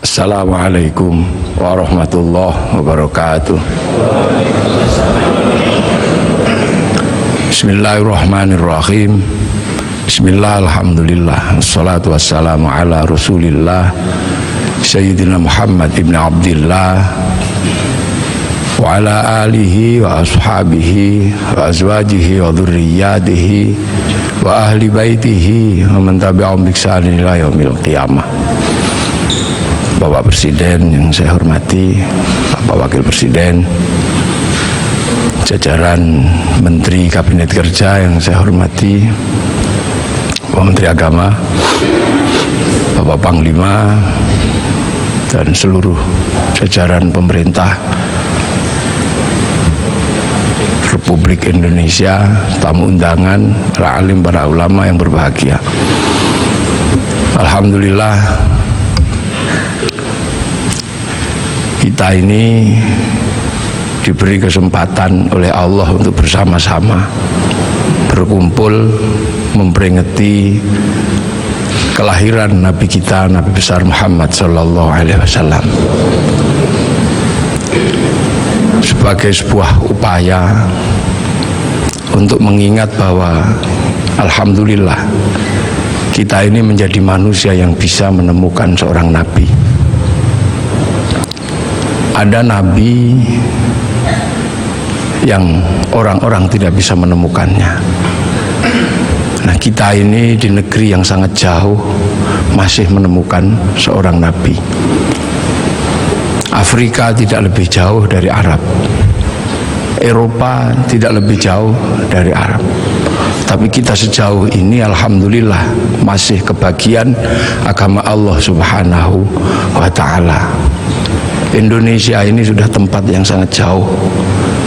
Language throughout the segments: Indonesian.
Assalamualaikum warahmatullahi wabarakatuh. Bismillahirrahmanirrahim. Bismillah, alhamdulillah, wassalatu wassalamu ala rasulillah Sayyidina Muhammad ibn Abdillah wa ala alihi wa ashabihi wa azwajihi wa dhurriyyatihi wa ahli baitihi wa man tabi'ahum bi ihsanin ila yaumil qiyamah. Bapak Presiden yang saya hormati, Bapak Wakil Presiden, jajaran Menteri Kabinet Kerja yang saya hormati, Bapak Menteri Agama, Bapak Panglima, dan seluruh jajaran pemerintah Republik Indonesia, tamu undangan, para alim, para ulama yang berbahagia. Alhamdulillah, kita ini diberi kesempatan oleh Allah untuk bersama-sama berkumpul memperingati kelahiran Nabi kita, Nabi besar Muhammad Sallallahu Alaihi Wasallam, sebagai sebuah upaya untuk mengingat bahwa alhamdulillah kita ini menjadi manusia yang bisa menemukan seorang Nabi. Ada Nabi yang orang-orang tidak bisa menemukannya. Nah, kita ini di negeri yang sangat jauh masih menemukan seorang Nabi. Afrika tidak lebih jauh dari Arab, Eropa tidak lebih jauh dari Arab. Tapi kita sejauh ini alhamdulillah masih kebagian agama Allah Subhanahu wa ta'ala. Indonesia ini sudah tempat yang sangat jauh.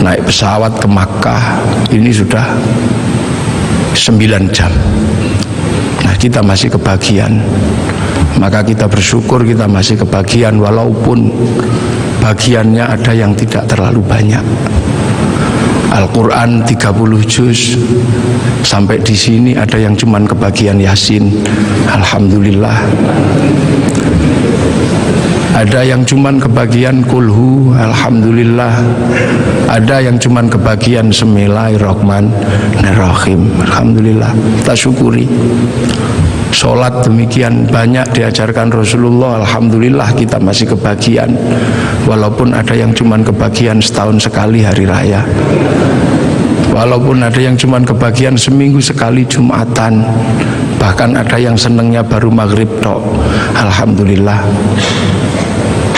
Naik pesawat ke Makkah ini sudah 9 jam. Nah, kita masih kebagian. Maka kita bersyukur kita masih kebagian, walaupun bagiannya ada yang tidak terlalu banyak. Al-Quran 30 juz, sampai di sini ada yang cuman kebagian Yasin. Alhamdulillah. Ada yang cuman kebagian kulhu, alhamdulillah. Ada yang cuman kebagian Bismillahirrahmanirrahim, alhamdulillah. Kita syukuri. Sholat demikian banyak diajarkan Rasulullah, alhamdulillah kita masih kebagian. Walaupun ada yang cuman kebagian setahun sekali hari raya, walaupun ada yang cuman kebagian seminggu sekali Jumatan, bahkan ada yang senengnya baru maghrib tok, alhamdulillah.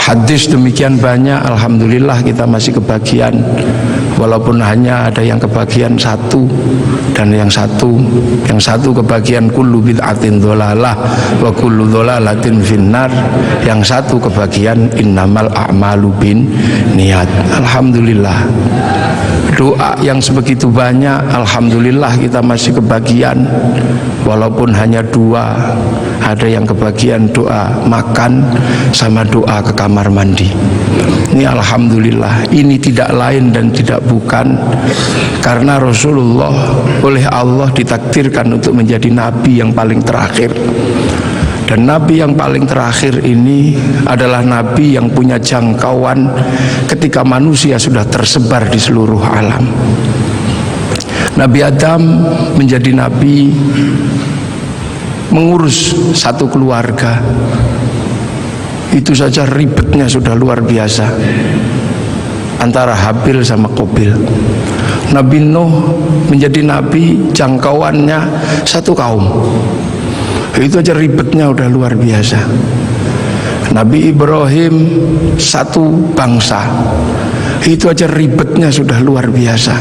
Hadis demikian banyak, alhamdulillah kita masih kebagian. Walaupun hanya ada yang kebagian satu, dan yang satu kebagian kullu bid'atin dholalah wa kullu dholalatin finnar, yang satu kebagian innamal a'malu bin niat. Alhamdulillah. Doa yang sebegitu banyak, alhamdulillah kita masih kebagian. Walaupun hanya 2, ada yang kebagian doa makan sama doa ke kamar mandi. Ini alhamdulillah. Ini tidak lain dan tidak bukan karena Rasulullah oleh Allah ditakdirkan untuk menjadi nabi yang paling terakhir. Dan nabi yang paling terakhir ini adalah nabi yang punya jangkauan ketika manusia sudah tersebar di seluruh alam. Nabi Adam menjadi nabi mengurus satu keluarga. Itu saja ribetnya sudah luar biasa antara Habil sama Qabil. Nabi Nuh menjadi nabi, jangkauannya satu kaum. Itu aja ribetnya udah luar biasa. Nabi Ibrahim satu bangsa. Itu aja ribetnya sudah luar biasa.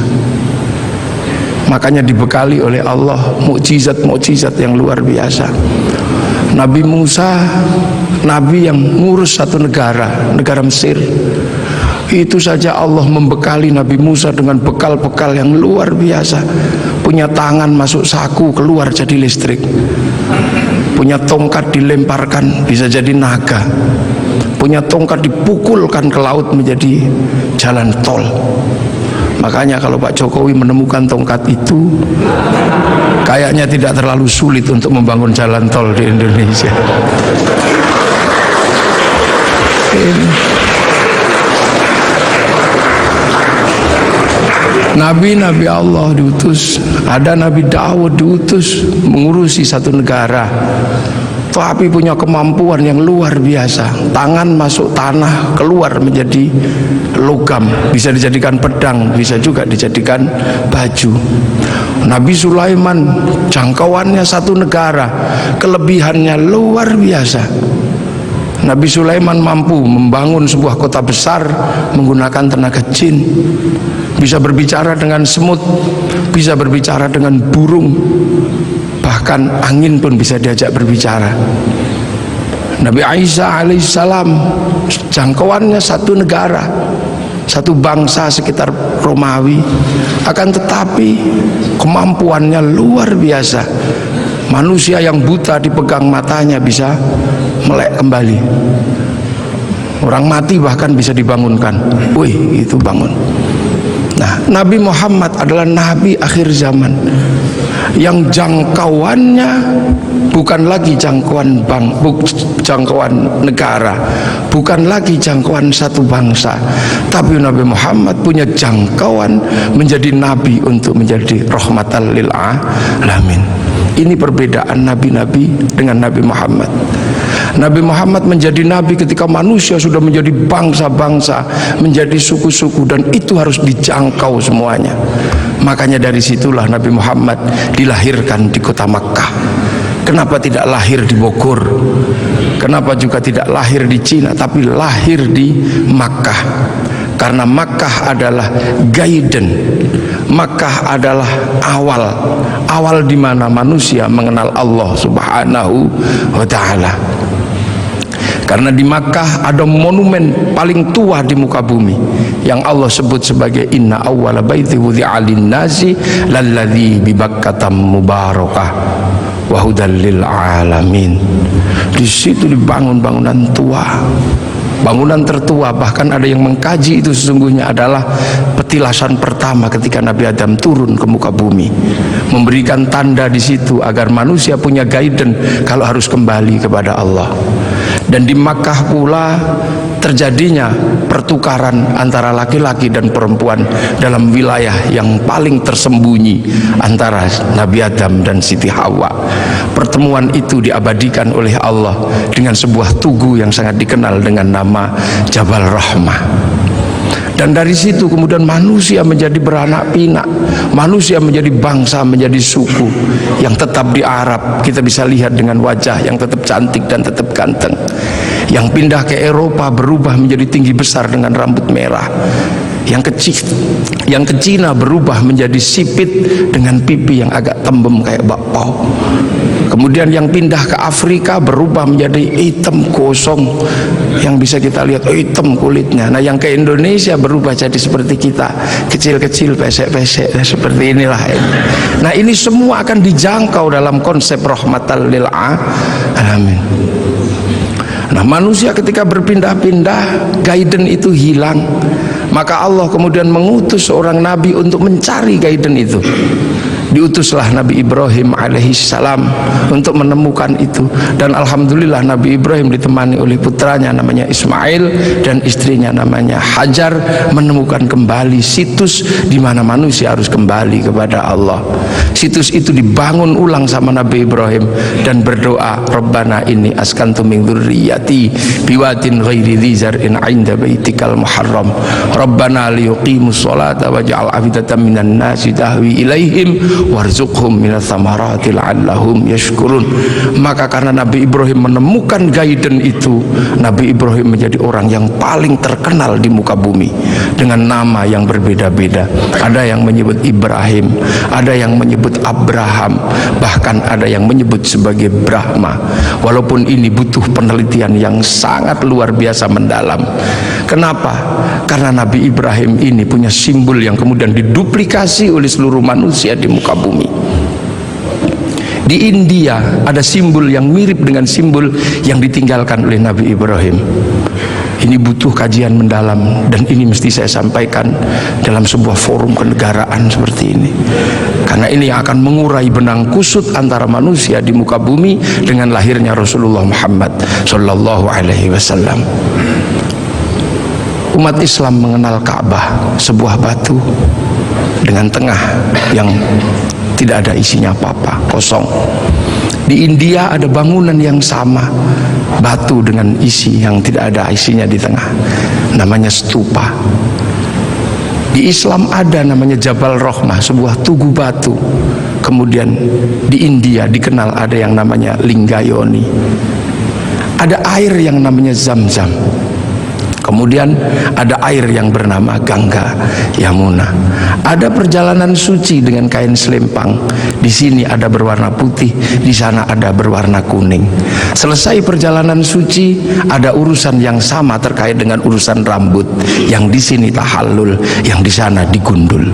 Makanya dibekali oleh Allah mukjizat-mukjizat yang luar biasa. Nabi Musa, nabi yang ngurus satu negara Mesir. Itu saja Allah membekali Nabi Musa dengan bekal-bekal yang luar biasa. Punya tangan masuk saku, keluar jadi listrik. Punya tongkat dilemparkan bisa jadi naga. Punya tongkat dipukulkan ke laut menjadi jalan tol. Makanya kalau Pak Jokowi menemukan tongkat itu, kayaknya tidak terlalu sulit untuk membangun jalan tol di Indonesia. ini. Nabi-nabi Allah diutus, ada Nabi Daud diutus mengurusi satu negara, tapi punya kemampuan yang luar biasa. Tangan masuk tanah, keluar menjadi logam, bisa dijadikan pedang, bisa juga dijadikan baju. Nabi Sulaiman jangkauannya satu negara, kelebihannya luar biasa. Nabi Sulaiman mampu membangun sebuah kota besar menggunakan tenaga jin, bisa berbicara dengan semut, bisa berbicara dengan burung, bahkan angin pun bisa diajak berbicara. Nabi Isa alaihissalam jangkauannya satu negara, satu bangsa sekitar Romawi, akan tetapi kemampuannya luar biasa. Manusia yang buta dipegang matanya bisa melek kembali, orang mati bahkan bisa dibangunkan. Wih, itu bangun. Nah, Nabi Muhammad adalah Nabi akhir zaman yang jangkauannya bukan lagi jangkauan jangkauan negara, bukan lagi jangkauan satu bangsa, tapi Nabi Muhammad punya jangkauan menjadi nabi untuk menjadi rahmatan lil alamin. Ini perbedaan nabi-nabi dengan Nabi Muhammad. Nabi Muhammad menjadi nabi ketika manusia sudah menjadi bangsa-bangsa, menjadi suku-suku, dan itu harus dijangkau semuanya. Makanya dari situlah Nabi Muhammad dilahirkan di kota Makkah. Kenapa tidak lahir di Bogor? Kenapa juga tidak lahir di Cina, tapi lahir di Makkah? Karena Makkah adalah guidance, Makkah adalah awal di mana manusia mengenal Allah Subhanahu wa Ta'ala. Karena di Makkah ada monumen paling tua di muka bumi yang Allah sebut sebagai inna awwala baiti wudi'a lin-nasi lalladzi bi Bakkah mubarakah wa hudal lil alamin. Di situ dibangun bangunan tua, bangunan tertua. Bahkan ada yang mengkaji itu sesungguhnya adalah petilasan pertama ketika Nabi Adam turun ke muka bumi, memberikan tanda di situ agar manusia punya guidance kalau harus kembali kepada Allah. Dan di Makkah pula terjadinya pertukaran antara laki-laki dan perempuan dalam wilayah yang paling tersembunyi antara Nabi Adam dan Siti Hawa. Pertemuan itu diabadikan oleh Allah dengan sebuah tugu yang sangat dikenal dengan nama Jabal Rahmah. Dan dari situ kemudian manusia menjadi beranak pinak, manusia menjadi bangsa, menjadi suku yang tetap di Arab. Kita bisa lihat dengan wajah yang tetap cantik dan tetap ganteng. Yang pindah ke Eropa berubah menjadi tinggi besar dengan rambut merah. Yang ke Cina berubah menjadi sipit dengan pipi yang agak tembem kayak bakpao. Kemudian yang pindah ke Afrika berubah menjadi hitam gosong, yang bisa kita lihat hitam kulitnya. Nah, yang ke Indonesia berubah jadi seperti kita, kecil-kecil, pesek-pesek, seperti inilah. Nah, ini semua akan dijangkau dalam konsep rahmatan lil alamin. Nah, manusia ketika berpindah-pindah, guidance itu hilang. Maka Allah kemudian mengutus seorang nabi untuk mencari guidance itu. Diutuslah Nabi Ibrahim alaihissalam untuk menemukan itu. Dan alhamdulillah Nabi Ibrahim ditemani oleh putranya namanya Ismail dan istrinya namanya Hajar, menemukan kembali situs di mana manusia harus kembali kepada Allah. Situs itu dibangun ulang sama Nabi Ibrahim dan berdoa, Rabbana inni askantu min dzurriyyati biwadin ghairi dzi zar'in 'inda baitikal muharram Rabbana liyuqimus sholata waj'al afidatan minan nasi tahwi ilaihim warzuqhum minas thamarati la'allahum yashkurun. Maka karena Nabi Ibrahim menemukan guidance itu, Nabi Ibrahim menjadi orang yang paling terkenal di muka bumi dengan nama yang berbeda-beda. Ada yang menyebut Ibrahim, ada yang menyebut Abraham, bahkan ada yang menyebut sebagai Brahma. Walaupun ini butuh penelitian yang sangat luar biasa mendalam. Kenapa? Karena Nabi Ibrahim ini punya simbol yang kemudian diduplikasi oleh seluruh manusia di muka bumi. Di India ada simbol yang mirip dengan simbol yang ditinggalkan oleh Nabi Ibrahim. Ini butuh kajian mendalam, dan ini mesti saya sampaikan dalam sebuah forum kenegaraan seperti ini, karena ini yang akan mengurai benang kusut antara manusia di muka bumi dengan lahirnya Rasulullah Muhammad Sallallahu Alaihi Wasallam. Umat Islam mengenal Ka'bah, sebuah batu dengan tengah yang tidak ada isinya apa-apa, kosong. Di India ada bangunan yang sama, batu dengan isi yang tidak ada isinya di tengah, namanya stupa. Di Islam ada namanya Jabal Rahmah, sebuah tugu batu. Kemudian di India dikenal ada yang namanya Linggayoni. Ada air yang namanya Zam-Zam. Kemudian ada air yang bernama Gangga, Yamuna. Ada perjalanan suci dengan kain selempang. Di sini ada berwarna putih, di sana ada berwarna kuning. Selesai perjalanan suci, ada urusan yang sama terkait dengan urusan rambut. Yang di sini tahallul, yang di sana digundul.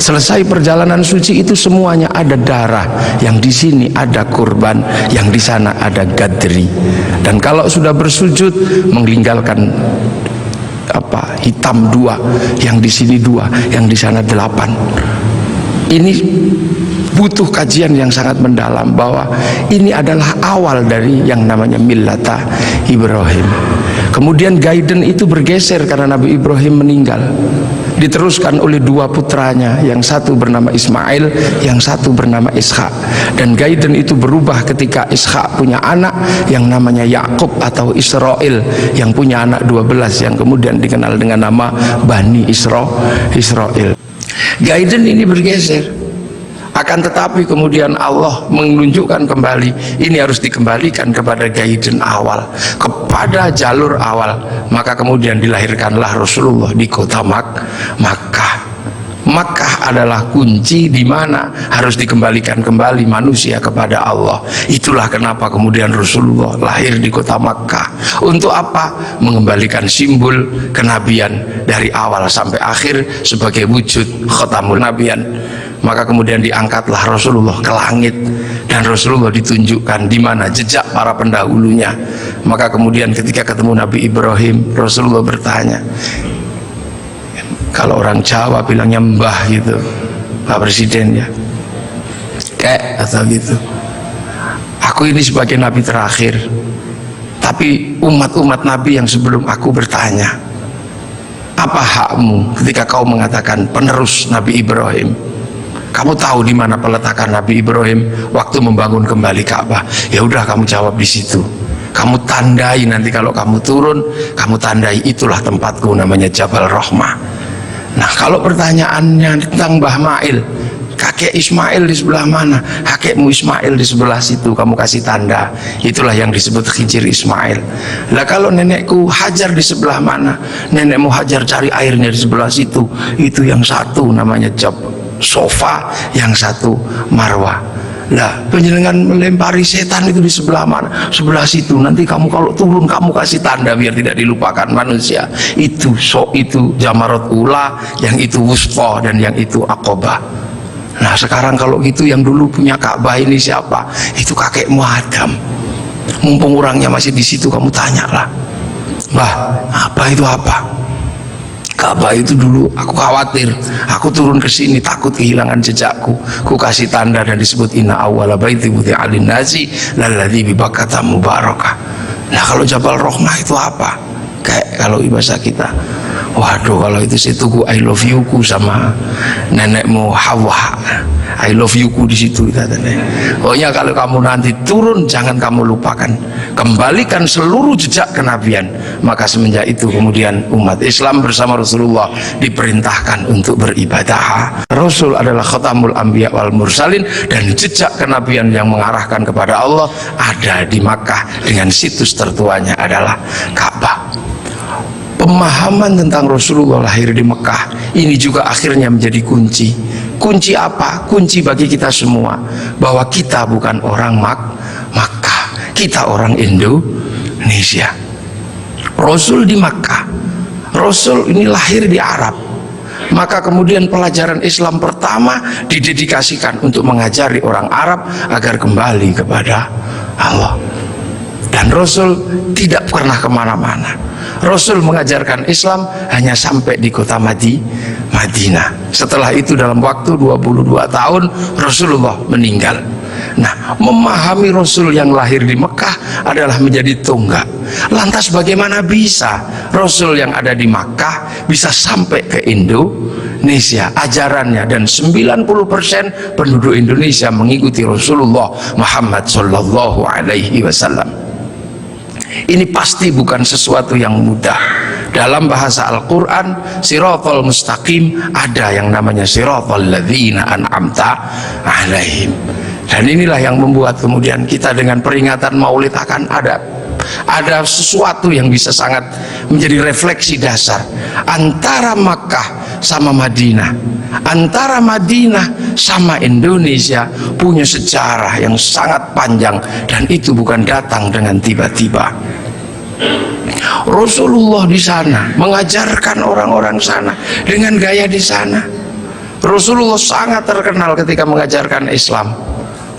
Selesai perjalanan suci itu semuanya ada darah, yang di sini ada kurban, yang di sana ada gadri. Dan kalau sudah bersujud meninggalkan hitam 2, yang di sini 2, yang di sana 8. Ini butuh kajian yang sangat mendalam, bahwa ini adalah awal dari yang namanya millata Ibrahim. Kemudian guidance itu bergeser karena Nabi Ibrahim meninggal, diteruskan oleh 2 putranya, yang satu bernama Ismail, yang satu bernama Ishak. Dan guidance itu berubah ketika Ishak punya anak yang namanya Yakub atau Israel, yang punya anak 12 yang kemudian dikenal dengan nama Bani Israel. Guidance ini bergeser, akan tetapi kemudian Allah menunjukkan kembali, ini harus dikembalikan kepada guidance awal, kepada jalur awal. Maka kemudian dilahirkanlah Rasulullah di kota Makkah. Makkah adalah kunci di mana harus dikembalikan kembali manusia kepada Allah. Itulah kenapa kemudian Rasulullah lahir di kota Makkah. Untuk apa? Mengembalikan simbol kenabian dari awal sampai akhir sebagai wujud khatamul nabiyan. Maka kemudian diangkatlah Rasulullah ke langit, dan Rasulullah ditunjukkan di mana jejak para pendahulunya. Maka kemudian ketika ketemu Nabi Ibrahim, Rasulullah bertanya, kalau orang Jawa bilangnya mbah gitu, Pak Presiden ya, kayak atau gitu, aku ini sebagai Nabi terakhir, tapi umat-umat Nabi yang sebelum aku bertanya, apa hakmu ketika kau mengatakan penerus Nabi Ibrahim? Kamu tahu di mana peletakan Nabi Ibrahim waktu membangun kembali Ka'bah? Ya udah, kamu jawab di situ. Kamu tandai nanti kalau kamu turun, kamu tandai itulah tempatku, namanya Jabal Rahmah. Nah, kalau pertanyaannya tentang Mbah Mail, kakek Ismail di sebelah mana? Kakekmu Ismail di sebelah situ, kamu kasih tanda. Itulah yang disebut Khidir Ismail. Lah kalau nenekku Hajar di sebelah mana? Nenekmu Hajar cari airnya di sebelah situ. Itu yang satu namanya Sofa, yang satu Marwah. Lah penjenengan melempari setan itu di sebelah mana? Sebelah situ. Nanti kamu kalau turun kamu kasih tanda biar tidak dilupakan manusia. Itu itu Jamarat Ula, yang itu Wusta, dan yang itu Aqobah. Nah sekarang kalau gitu yang dulu punya Ka'bah ini siapa? Itu kakekmu Adam. Mumpung orangnya masih di situ, kamu tanyalah, Mbah, apa itu apa? Ka'bah itu dulu aku khawatir, aku turun ke sini takut kehilangan jejakku. Ku kasih tanda dan disebut inna awwala baiti wudi'a lin-nasi lalladzi bi Bakkah mubarakah. Nah kalau Jabal Rahmah itu apa? Kayak kalau bahasa kita, waduh kalau itu saya tunggu I love you ku sama nenekmu Hawa, I love you ku di situ katanya. Pokoknya kalau kamu nanti turun jangan kamu lupakan, kembalikan seluruh jejak kenabian. Maka semenjak itu kemudian umat Islam bersama Rasulullah diperintahkan untuk beribadah. Rasul adalah khatamul anbiya wal mursalin, dan jejak kenabian yang mengarahkan kepada Allah ada di Makkah, dengan situs tertuanya adalah Ka'bah. Pemahaman tentang Rasulullah lahir di Mekah ini juga akhirnya menjadi kunci. Kunci apa? Kunci bagi kita semua, bahwa kita bukan orang Makkah, kita orang Indonesia. Rasul di Makkah, Rasul ini lahir di Arab. Maka kemudian pelajaran Islam pertama didedikasikan untuk mengajari orang Arab agar kembali kepada Allah. Dan Rasul tidak pernah kemana-mana. Rasul mengajarkan Islam hanya sampai di kota Madinah. Setelah itu dalam waktu 22 tahun Rasulullah meninggal. Nah, memahami Rasul yang lahir di Mekah adalah menjadi tonggak. Lantas bagaimana bisa Rasul yang ada di Makkah bisa sampai ke Indonesia ajarannya, dan 90% penduduk Indonesia mengikuti Rasulullah Muhammad Sallallahu Alaihi Wasallam. Ini pasti bukan sesuatu yang mudah. Dalam bahasa Al-Quran, siratal mustaqim, ada yang namanya siratal ladzina an'amta alaihim. Dan inilah yang membuat kemudian kita dengan peringatan Maulid akan ada sesuatu yang bisa sangat menjadi refleksi dasar antara Makkah sama Madinah, antara Madinah sama Indonesia, punya sejarah yang sangat panjang, dan itu bukan datang dengan tiba-tiba. Rasulullah di sana mengajarkan orang-orang sana dengan gaya di sana. Rasulullah sangat terkenal ketika mengajarkan Islam.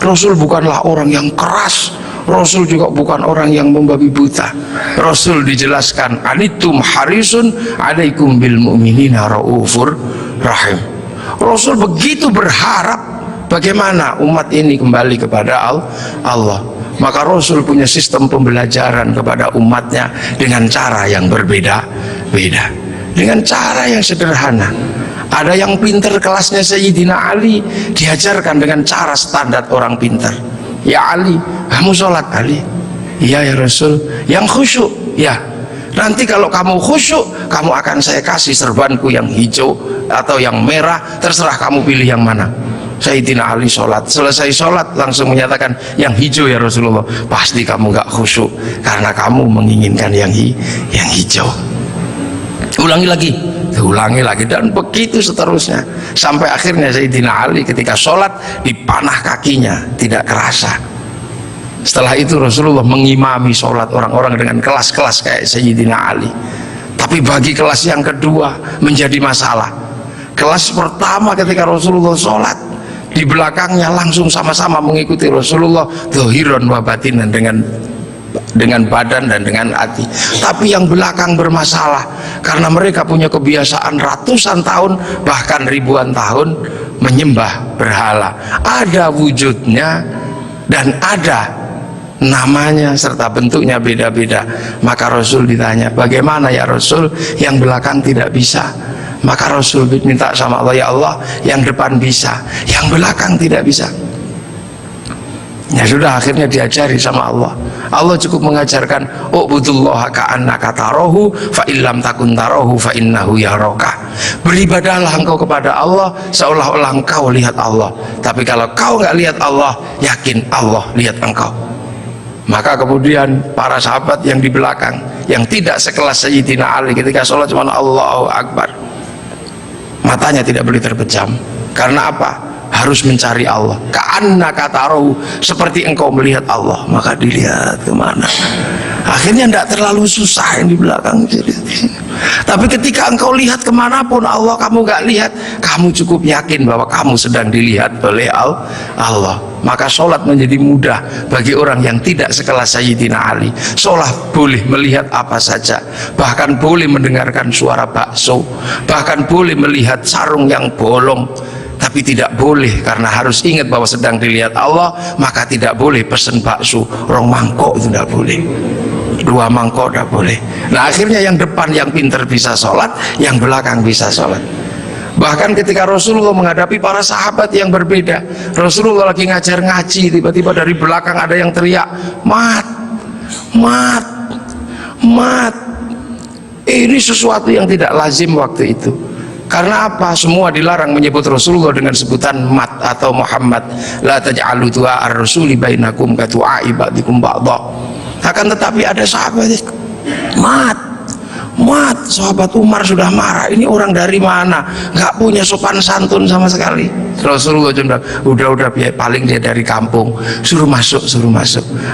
Rasul bukanlah orang yang keras, Rasul juga bukan orang yang membabi buta. Rasul dijelaskan, anitum harisun alaikum bil mu'minina raufur rahim. Rasul begitu berharap bagaimana umat ini kembali kepada Allah. Maka Rasul punya sistem pembelajaran kepada umatnya dengan cara yang berbeda-beda, dengan cara yang sederhana. Ada yang pinter kelasnya Sayyidina Ali, diajarkan dengan cara standar orang pinter. Ya Ali, kamu sholat. Ali, iya ya Rasul. Yang khusyuk, ya. Nanti kalau kamu khusyuk, kamu akan saya kasih serbanku yang hijau atau yang merah, terserah kamu pilih yang mana. Sayyidina Ali sholat, selesai sholat langsung menyatakan, yang hijau ya Rasulullah. Pasti kamu gak khusyuk karena kamu menginginkan yang hijau. Ulangi lagi, dan begitu seterusnya sampai akhirnya Sayyidina Ali ketika sholat dipanah kakinya tidak kerasa. Setelah itu Rasulullah mengimami sholat orang-orang dengan kelas-kelas kayak Sayyidina Ali. Tapi bagi kelas yang kedua menjadi masalah. Kelas pertama ketika Rasulullah sholat, di belakangnya langsung sama-sama mengikuti Rasulullah dhahiran wa batinan, dengan badan dan dengan hati. Tapi yang belakang bermasalah karena mereka punya kebiasaan ratusan tahun bahkan ribuan tahun menyembah berhala. Ada wujudnya dan ada namanya serta bentuknya beda-beda. Maka Rasul ditanya, bagaimana ya Rasul yang belakang tidak bisa? Maka Rasul minta sama Allah, ya Allah yang depan bisa, yang belakang tidak bisa. Ya sudah, akhirnya diajari sama Allah. Allah cukup mengajarkan, u'budullaha ka'annaka tarahu fa illam takun tarahu fa innahu yaraka. Beribadahlah engkau kepada Allah seolah-olah engkau lihat Allah. Tapi kalau kau nggak lihat Allah, yakin Allah lihat engkau. Maka kemudian para sahabat yang di belakang, yang tidak sekelas Sayyidina Ali, ketika sholat cuma Allahu Akbar, matanya tidak boleh terpejam. Karena apa? Harus mencari Allah. Ka'annaka tarahu, seperti engkau melihat Allah. Maka dilihat kemana. Akhirnya tidak terlalu susah yang di belakang. Tapi ketika engkau lihat kemanapun Allah kamu gak lihat, kamu cukup yakin bahwa kamu sedang dilihat oleh Allah. Maka sholat menjadi mudah bagi orang yang tidak sekelas Sayyidina Ali. Sholat boleh melihat apa saja, bahkan boleh mendengarkan suara bakso, bahkan boleh melihat sarung yang bolong. Tapi tidak boleh, karena harus ingat bahwa sedang dilihat Allah, maka tidak boleh pesen bakso rong mangkok, itu tidak boleh, 2 mangkok tidak boleh. Nah akhirnya yang depan yang pinter bisa sholat, yang belakang bisa sholat. Bahkan ketika Rasulullah menghadapi para sahabat yang berbeda, Rasulullah lagi ngajar ngaji, tiba-tiba dari belakang ada yang teriak, mat. Ini sesuatu yang tidak lazim waktu itu. Karena apa? Semua dilarang menyebut Rasulullah dengan sebutan mat atau Muhammad. La taj'alu du'a ar-rasuli bainakum ka du'a'i ba'dikum ba'dha. Akan tetapi ada sahabat mat. Sahabat Umar sudah marah. Ini orang dari mana? Gak punya sopan santun sama sekali. Rasulullah cuma udah paling dia dari kampung. Suruh masuk.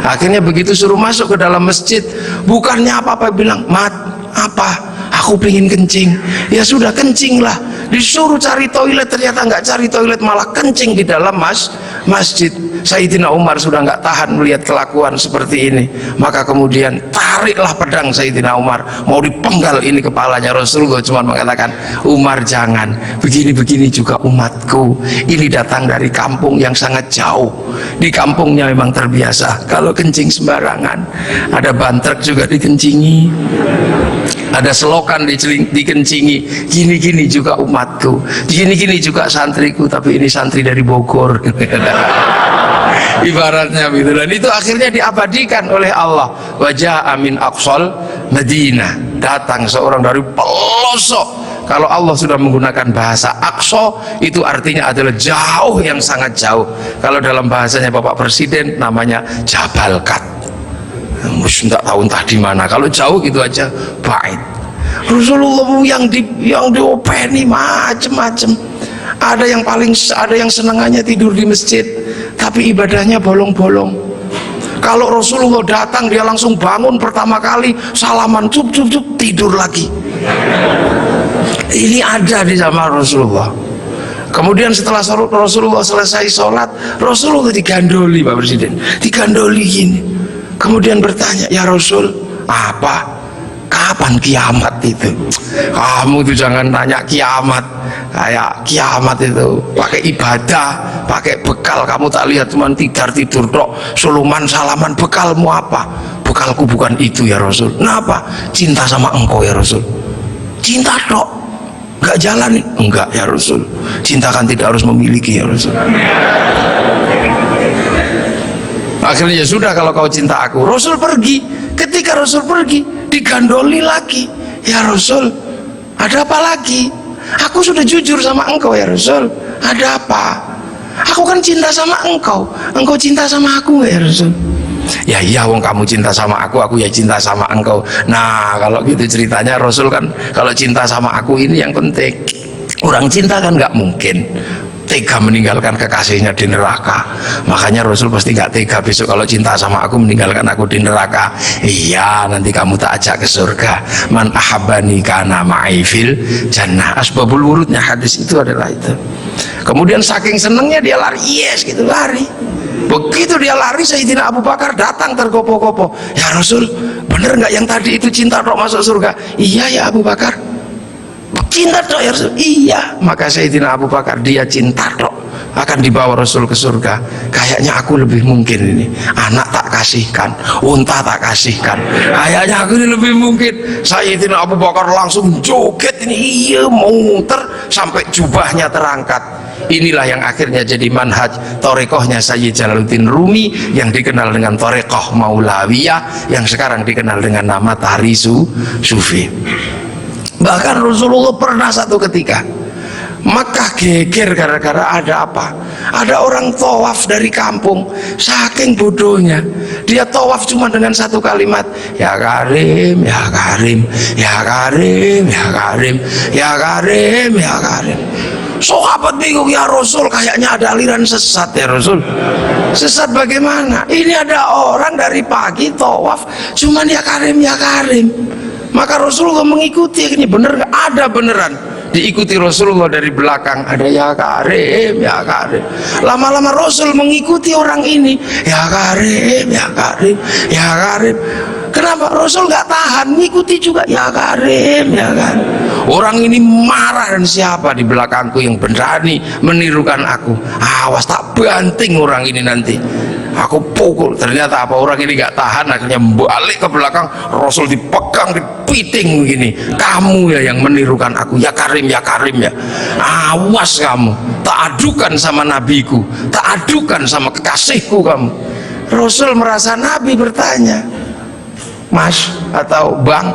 Akhirnya begitu suruh masuk ke dalam masjid, bukannya apa-apa, bilang mat apa? aku pengen kencing. Ya sudah, kencinglah. Disuruh cari toilet, ternyata nggak cari toilet, malah kencing di dalam masjid. Sayyidina Umar sudah nggak tahan melihat kelakuan seperti ini, maka kemudian tariklah pedang Sayyidina Umar, mau dipenggal ini kepalanya. Rasulullah cuma mengatakan, Umar jangan, begini-begini juga umatku, ini datang dari kampung yang sangat jauh, di kampungnya memang terbiasa kalau kencing sembarangan, ada bantrek juga dikencingi, ada selokan dikencingi, gini-gini juga umatku, gini-gini juga santriku, tapi ini santri dari Bogor. Ibaratnya gitu. Dan itu akhirnya diabadikan oleh Allah. Wajah amin aqsal Madinah, datang seorang dari pelosok. Kalau Allah sudah menggunakan bahasa aqsa, itu artinya adalah jauh, yang sangat jauh. Kalau dalam bahasanya Bapak Presiden namanya Jabal Kat, tidak tahu entah di mana. Kalau jauh gitu aja bait. Rasulullah yang diopeni macem-macem. Ada yang senangannya tidur di masjid, tapi ibadahnya bolong-bolong. Kalau Rasulullah datang, dia langsung bangun pertama kali, salaman, cup, tidur lagi. Ini ada di zaman Rasulullah. Kemudian setelah Rasulullah selesai sholat, Rasulullah digandoli, Pak Presiden, digandoli gini. Kemudian bertanya, ya Rasul, apa? Kapan kiamat itu? Kamu tuh jangan tanya kiamat, kayak kiamat itu pakai ibadah, pakai bekal. Kamu tak lihat cuma tidur tok, suluman salaman, bekalmu apa? Bekalku bukan itu ya Rasul. Kenapa? Cinta sama engkau ya Rasul. Cinta tok, nggak jalan? Enggak ya Rasul. Cinta kan tidak harus memiliki ya Rasul. Akhirnya sudah, kalau kau cinta aku. Rasul pergi. Ketika Rasul pergi, digandoli lagi, ya Rasul, ada apa lagi? Aku sudah jujur sama engkau ya Rasul, ada apa? Aku kan cinta sama engkau cinta sama aku ya Rasul. Ya iya, wong kamu cinta sama aku ya cinta sama engkau. Nah kalau gitu ceritanya, Rasul kan kalau cinta sama aku ini yang penting. Orang cinta kan nggak mungkin tega meninggalkan kekasihnya di neraka. Makanya Rasul pasti nggak tega besok kalau cinta sama aku meninggalkan aku di neraka. Iya, nanti kamu tak ajak ke surga. Man ahabbani kana ma'i fil jannah. Asbabul wurudnya hadis itu adalah itu. Kemudian saking senengnya dia lari, yes gitu, lari. Begitu dia lari, Sayyidina Abu Bakar datang tergopoh-gopoh. Ya Rasul, bener nggak yang tadi itu cinta tok masuk surga? Iya ya Abu Bakar, cinta tok ya Rasul. Iya. Maka Sayyidina Abu Bakar, dia cinta tok akan dibawa Rasul ke surga. Kayaknya aku lebih mungkin ini, anak tak kasihkan, unta tak kasihkan, kayaknya aku ini lebih mungkin. Sayyidina Abu Bakar langsung joget ini, iya, mau muter sampai jubahnya terangkat. Inilah yang akhirnya jadi manhaj torekohnya Sayyid Jalaluddin Rumi, yang dikenal dengan torekoh Maulawiyah, yang sekarang dikenal dengan nama Tahri Sufi. Bahkan Rasulullah pernah satu ketika Makkah geger gara-gara ada apa? Ada orang tawaf dari kampung, saking bodohnya dia tawaf cuma dengan satu kalimat, ya Karim, ya Karim, ya Karim, ya Karim, ya Karim, ya Karim. Sahabat bingung, ya Rasul, kayaknya ada aliran sesat ya Rasul. Sesat bagaimana? Ini ada orang dari pagi tawaf cuman ya Karim, ya Karim. Maka Rasulullah mengikuti, ini bener gak? Ada beneran, diikuti Rasulullah dari belakang, ada ya Karim, ya Karim. Lama-lama Rasul mengikuti orang ini, ya Karim, ya Karim, ya Karim. Kenapa? Rasul gak tahan, ngikuti juga, ya Karim, ya Karim. Orang ini marah, dan siapa di belakangku yang berani menirukan aku? Awas tak banting orang ini nanti, aku pukul. Ternyata apa, orang ini gak tahan, akhirnya balik ke belakang. Rasul dipegang, dipiting begini, kamu ya yang menirukan aku, ya Karim, ya Karim ya. Awas kamu, tak adukan sama nabiku, tak adukan sama kekasihku kamu. Rasul merasa Nabi bertanya, Mas atau Bang,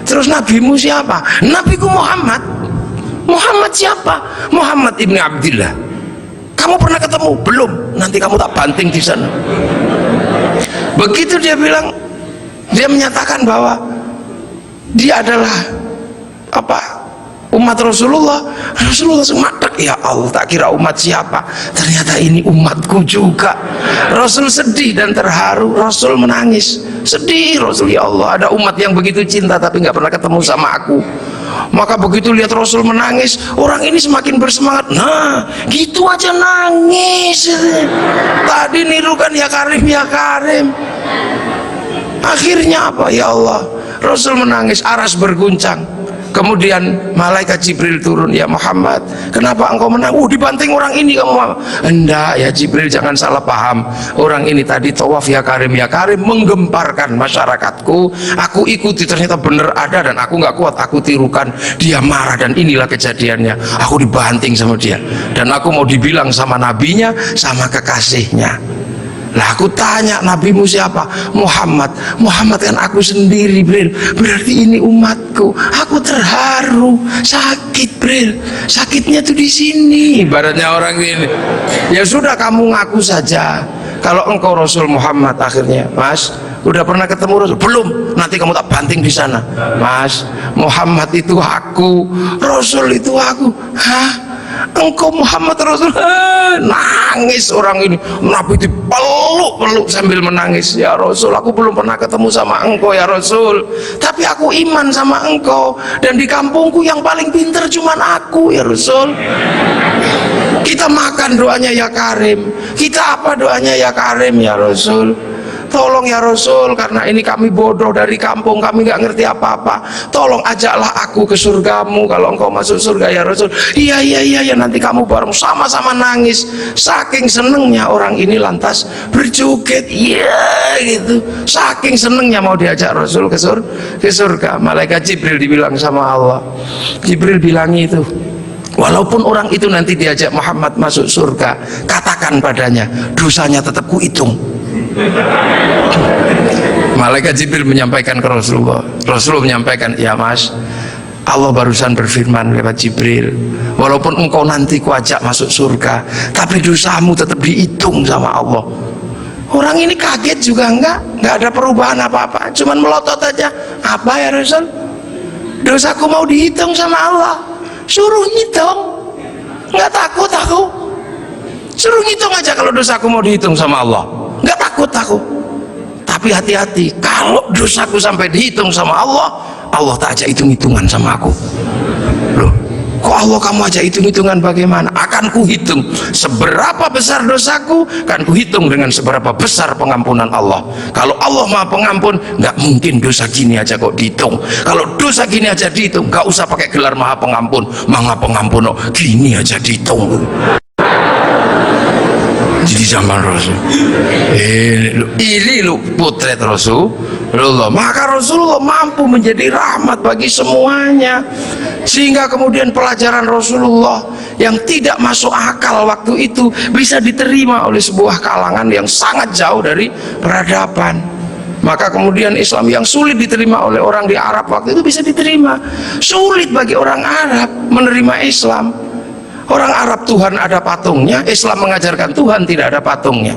terus nabimu siapa? Nabiku Muhammad. Muhammad siapa? Muhammad ibni Abdillah. Kamu pernah ketemu? Belum. Nanti kamu tak banting di sana. Begitu dia bilang, dia menyatakan bahwa dia adalah apa? umat Rasulullah. Rasulullah semadak, ya Allah, tak kira umat siapa, ternyata ini umatku juga. Rasul sedih dan terharu, Rasul menangis, sedih Rasul, ya Allah, ada umat yang begitu cinta tapi nggak pernah ketemu sama aku. Maka begitu lihat Rasul menangis, orang ini semakin bersemangat. Nah, gitu aja nangis. Tadi nirukan ya Karim, ya Karim. Akhirnya apa, ya Allah, Rasul menangis, aras berguncang. Kemudian malaikat Jibril turun, ya Muhammad, kenapa engkau menang? Dibanting orang ini kamu. Enggak ya Jibril, jangan salah paham. Orang ini tadi tawaf ya Karim, ya Karim, menggemparkan masyarakatku. Aku ikuti, ternyata benar ada, dan aku nggak kuat, aku tirukan. Dia marah, dan inilah kejadiannya. Aku dibanting sama dia, dan aku mau dibilang sama nabinya, sama kekasihnya. Lah aku tanya, nabimu siapa? Muhammad. Muhammad kan aku sendiri, Bril. Berarti ini umatku. Aku terharu, sakit, Bril. Sakitnya tuh di sini. Ibaratnya orang ini. Ya sudah, kamu ngaku saja kalau engkau Rasul Muhammad. Akhirnya, Mas, udah pernah ketemu Rasul? Belum. Nanti kamu tak banting di sana. Mas, Muhammad itu aku, Rasul itu aku. Hah? Engkau Muhammad Rasul? Nangis orang ini. Nabi dipeluk-peluk sambil menangis. Ya Rasul, aku belum pernah ketemu sama engkau ya Rasul, tapi aku iman sama engkau, dan di kampungku yang paling pintar cuman aku ya Rasul. Kita makan doanya ya Karim, kita apa doanya ya Karim ya Rasul. Tolong ya Rasul, karena ini kami bodoh dari kampung, kami nggak ngerti apa-apa. Tolong ajaklah aku ke surgamu kalau engkau masuk surga ya Rasul. Iya, nanti kamu bareng, sama-sama nangis. Saking senengnya orang ini lantas berjoget, iya gitu. Saking senengnya mau diajak Rasul ke surga. Malaikat Jibril dibilang sama Allah, Jibril bilang itu, walaupun orang itu nanti diajak Muhammad masuk surga, katakan padanya, dosanya tetap kuhitung. Malaikat Jibril menyampaikan ke Rasulullah. Rasulullah menyampaikan, ya Mas, Allah barusan berfirman lewat Jibril, walaupun engkau nanti kuajak masuk surga, tapi dosamu tetap dihitung sama Allah. Orang ini kaget juga, enggak ada perubahan apa-apa, cuman melotot aja. Apa ya Rasul? Dosaku mau dihitung sama Allah. Suruh ngitung, nggak takut aku. Suruh ngitung aja kalau dosaku mau dihitung sama Allah. Nggak takut aku, tapi hati-hati, kalau dosaku sampai dihitung sama Allah, Allah tak ajak hitung-hitungan sama aku. Loh, kok Allah kamu ajak hitung-hitungan? Bagaimana? Akan kuhitung seberapa besar dosaku, kan kuhitung dengan seberapa besar pengampunan Allah. Kalau Allah Maha Pengampun, nggak mungkin dosa gini aja kok dihitung. Kalau dosa gini aja dihitung, nggak usah pakai gelar Maha Pengampun. Maha Pengampun, oh, gini aja dihitung. Jadi zaman Rasul ini lu potret Rasulullah. Maka Rasulullah mampu menjadi rahmat bagi semuanya, sehingga kemudian pelajaran Rasulullah yang tidak masuk akal waktu itu bisa diterima oleh sebuah kalangan yang sangat jauh dari peradaban. Maka kemudian Islam yang sulit diterima oleh orang di Arab waktu itu bisa diterima. Sulit bagi orang Arab menerima Islam. Orang Arab Tuhan ada patungnya, Islam mengajarkan Tuhan tidak ada patungnya.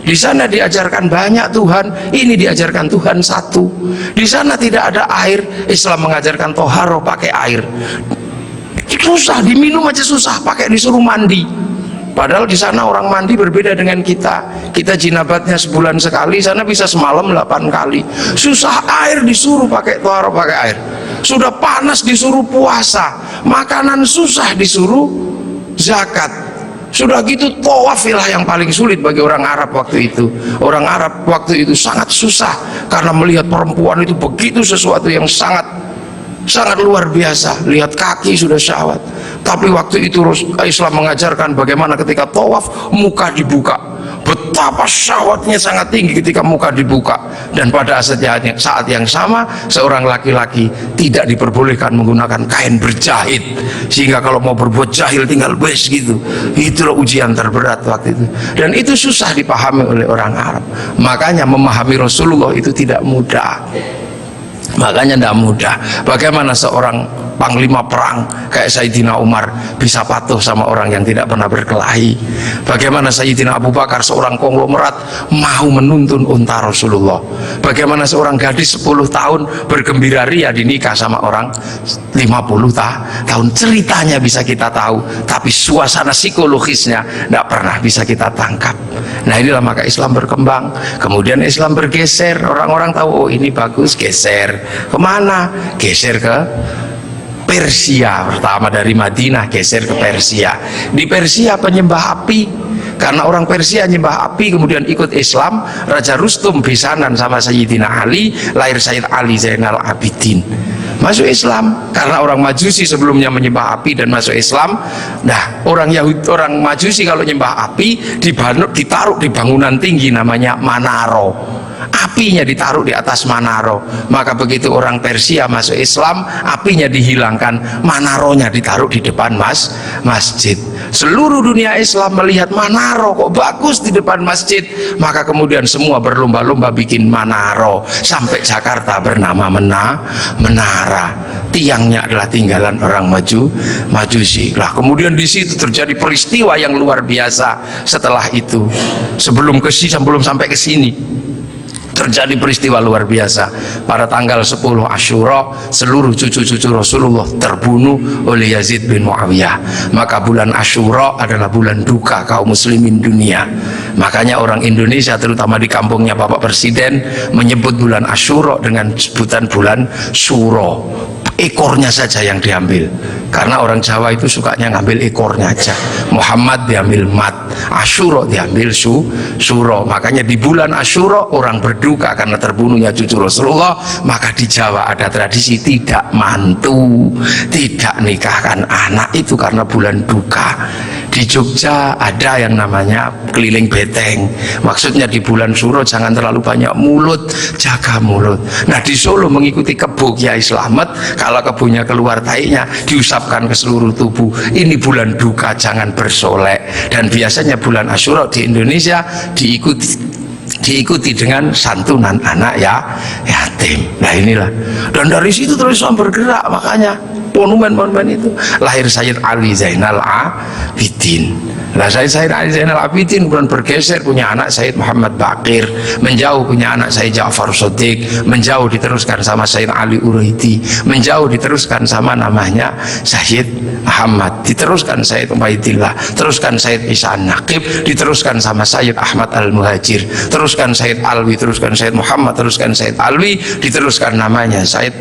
Di sana diajarkan banyak Tuhan, ini diajarkan Tuhan satu. Di sana tidak ada air, Islam mengajarkan toharoh pakai air. Susah, diminum aja susah, pakai disuruh mandi. Padahal di sana orang mandi berbeda dengan kita. Kita jinabatnya sebulan sekali, sana bisa semalam 8 kali. Susah, air disuruh pakai toharoh pakai air. Sudah panas disuruh puasa, makanan susah disuruh zakat. Sudah gitu tawafilah yang paling sulit bagi orang Arab waktu itu. Orang Arab waktu itu sangat susah karena melihat perempuan itu begitu sesuatu yang sangat luar biasa. Lihat kaki sudah syahwat. Tapi waktu itu Islam mengajarkan bagaimana ketika tawaf muka dibuka, betapa syahwatnya sangat tinggi ketika muka dibuka. Dan pada saat yang sama seorang laki-laki tidak diperbolehkan menggunakan kain berjahit, sehingga kalau mau berbuat jahil tinggal bes gitu. Itulah ujian terberat waktu itu, dan itu susah dipahami oleh orang Arab. Makanya memahami Rasulullah itu tidak mudah. Makanya tidak mudah. Bagaimana seorang panglima perang kayak Sayyidina Umar bisa patuh sama orang yang tidak pernah berkelahi. Bagaimana Sayyidina Abu Bakar seorang konglomerat mau menuntun unta Rasulullah. Bagaimana seorang gadis 10 tahun bergembira ria dinikah sama orang 50 tahun. Ceritanya bisa kita tahu, tapi suasana psikologisnya tidak pernah bisa kita tangkap. Nah inilah maka Islam berkembang. Kemudian Islam bergeser, orang-orang tahu oh ini bagus, geser kemana? Geser ke Persia. Pertama dari Madinah geser ke Persia. Di Persia penyembah api, karena orang Persia nyembah api, kemudian ikut Islam. Raja Rustum besanan sama Sayyidina Ali, lahir Sayyid Ali Zainal Abidin, masuk Islam. Karena orang Majusi sebelumnya menyembah api dan masuk Islam. Nah orang Yahudi, orang Majusi kalau nyembah api ditaruh di bangunan tinggi namanya Manaro, apinya ditaruh di atas Manaro. Maka begitu orang Persia masuk Islam, apinya dihilangkan, Manaronya ditaruh di depan masjid. Seluruh dunia Islam melihat Manaro kok bagus di depan masjid, maka kemudian semua berlomba-lomba bikin Manaro. Sampai Jakarta bernama Menara, tiangnya adalah tinggalan orang Majusi. Lah kemudian di situ terjadi peristiwa yang luar biasa. Setelah itu, sebelum sampai ke sini, terjadi peristiwa luar biasa. Pada tanggal 10 Asyura, seluruh cucu-cucu Rasulullah terbunuh oleh Yazid bin Muawiyah. Maka bulan Asyura adalah bulan duka kaum muslimin dunia. Makanya orang Indonesia, terutama di kampungnya Bapak Presiden, menyebut bulan Asyura dengan sebutan bulan Suro. Ekornya saja yang diambil, karena orang Jawa itu sukanya ngambil ekornya aja. Muhammad diambil mat, Asyura diambil suro. Makanya di bulan Asyura orang berduka karena terbunuhnya cucu Rasulullah. Maka di Jawa ada tradisi tidak mantu, tidak nikahkan anak, itu karena bulan duka. Di Jogja ada yang namanya keliling beteng, maksudnya di bulan Suro jangan terlalu banyak mulut, jaga mulut. Nah di Solo mengikuti kebo Kiai Slamet, kalau kebunnya keluar tainya diusapkan ke seluruh tubuh. Ini bulan duka, jangan bersolek. Dan biasanya bulan Asyura di Indonesia diikuti dengan santunan anak yatim. Nah inilah, dan dari situ terus Islam bergerak. Makanya monumen-monumen itu lahir Sayyid Ali Zainal Abidin. Nah Sayyid Ali Zainal Abidin kemudian bergeser, punya anak Sayyid Muhammad Baqir, menjauh punya anak Sayyid Ja'far Shadiq, menjauh diteruskan sama Sayyid Ali Uraidi, menjauh diteruskan sama namanya Sayyid Muhammad, diteruskan Sayyid Ubaidillah, teruskan Sayyid Isa Naqib, diteruskan sama Sayyid Ahmad Al-Muhajir, teruskan Sayyid Alwi, teruskan Sayyid Muhammad, teruskan Sayyid Alwi, diteruskan namanya Sayyid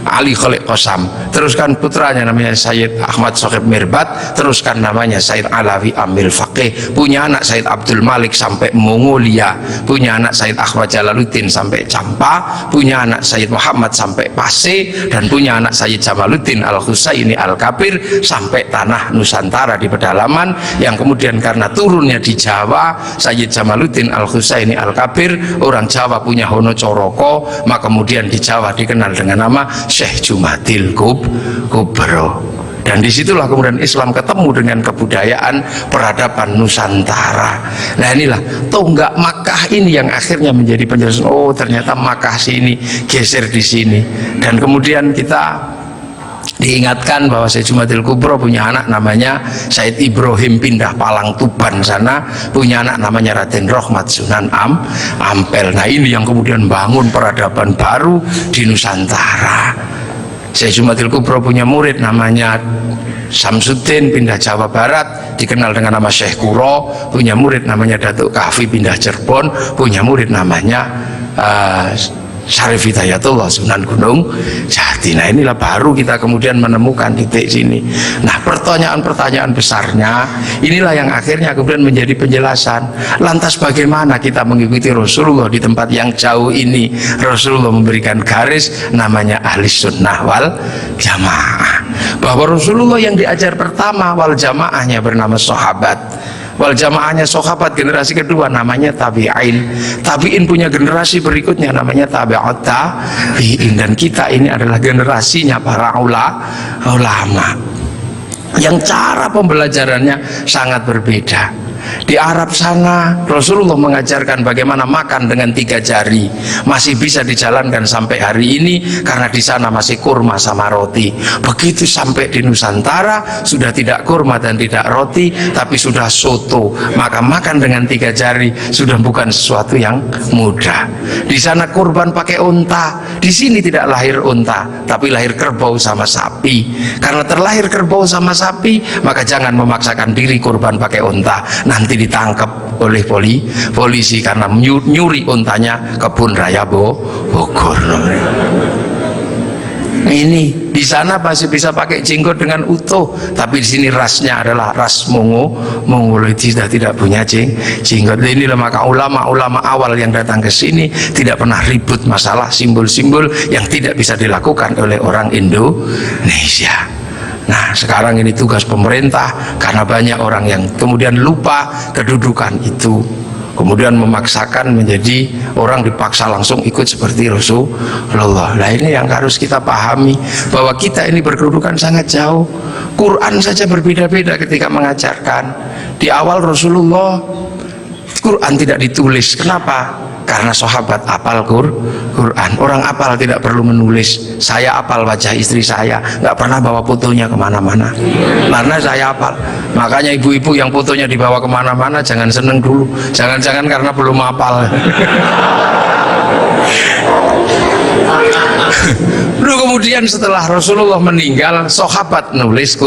Ali Khalid Qasam, teruskan putranya namanya Sayyid Ahmad Sohib Mirbat, teruskan namanya Sayyid Alawi Amil Faqih, punya anak Sayyid Abdul Malik sampai Mongolia, punya anak Sayyid Ahmad Jalaluddin sampai Campa, punya anak Sayyid Muhammad sampai Pase, dan punya anak Sayyid Jamaluddin Al-Husaini Al-Kabir sampai tanah Nusantara di pedalaman. Yang kemudian karena turunnya di Jawa, Sayyid Jamaluddin Al-Husaini Al-Kabir, orang Jawa punya Hono Coroko, maka kemudian di Jawa dikenal dengan nama Syekh Jumadil Kubro. Dan disitulah kemudian Islam ketemu dengan kebudayaan peradaban Nusantara. Nah inilah tonggak Makkah ini yang akhirnya menjadi penjelasan, oh ternyata Makkah sini geser di sini. Dan kemudian kita diingatkan bahwa Syekh Jumadil Kubro punya anak namanya Said Ibrahim, pindah Palang Tuban sana, punya anak namanya Raden Rohmat Sunan Ampel. Nah ini yang kemudian bangun peradaban baru di Nusantara. Syekh Jumadil Kubro punya murid namanya Samsuddin, pindah Jawa Barat, dikenal dengan nama Syekh Kuro, punya murid namanya Datuk Kahfi, pindah Cirebon, punya murid namanya Syarif Hidayatullah Sunan Gunung Jati. Nah inilah baru kita kemudian menemukan titik sini. Nah pertanyaan-pertanyaan besarnya inilah yang akhirnya kemudian menjadi penjelasan. Lantas bagaimana kita mengikuti Rasulullah di tempat yang jauh ini? Rasulullah memberikan garis namanya ahli sunnah wal jamaah, bahwa Rasulullah yang diajar pertama wal jamaahnya bernama sahabat, wal jamaahnya sahabat, generasi kedua namanya tabi'in, tabi'in punya generasi berikutnya namanya tabi'ut tabi'in, dan kita ini adalah generasinya para ulama yang cara pembelajarannya sangat berbeda. Di Arab sana Rasulullah mengajarkan bagaimana makan dengan 3 jari, masih bisa dijalankan sampai hari ini karena di sana masih kurma sama roti. Begitu sampai di Nusantara sudah tidak kurma dan tidak roti, tapi sudah soto. Maka makan dengan 3 jari sudah bukan sesuatu yang mudah. Di sana kurban pakai unta, di sini tidak lahir unta, tapi lahir kerbau sama sapi. Karena terlahir kerbau sama sapi, maka jangan memaksakan diri kurban pakai unta, nanti ditangkap oleh polisi karena nyuri untanya Kebun Raya Bogor. Ini di sana masih bisa pakai jenggot dengan utuh, tapi di sini rasnya adalah ras Mongoloid, sudah tidak punya jenggot. Inilah maka ulama awal yang datang ke sini tidak pernah ribut masalah simbol-simbol yang tidak bisa dilakukan oleh orang Indonesia. Nah, sekarang ini tugas pemerintah karena banyak orang yang kemudian lupa kedudukan itu, kemudian memaksakan menjadi orang dipaksa langsung ikut seperti Rasulullah. Nah, ini yang harus kita pahami, bahwa kita ini berkedudukan sangat jauh. Quran saja berbeda-beda ketika mengajarkan. Di awal Rasulullah Quran tidak ditulis. Kenapa? Karena sahabat apal Quran. Orang apal tidak perlu menulis. Saya apal wajah istri saya, nggak pernah bawa fotonya kemana-mana, karena saya apal. Makanya ibu-ibu yang fotonya dibawa kemana-mana jangan seneng dulu, jangan-jangan karena belum apal. Lalu kemudian setelah Rasulullah meninggal, sahabat nulis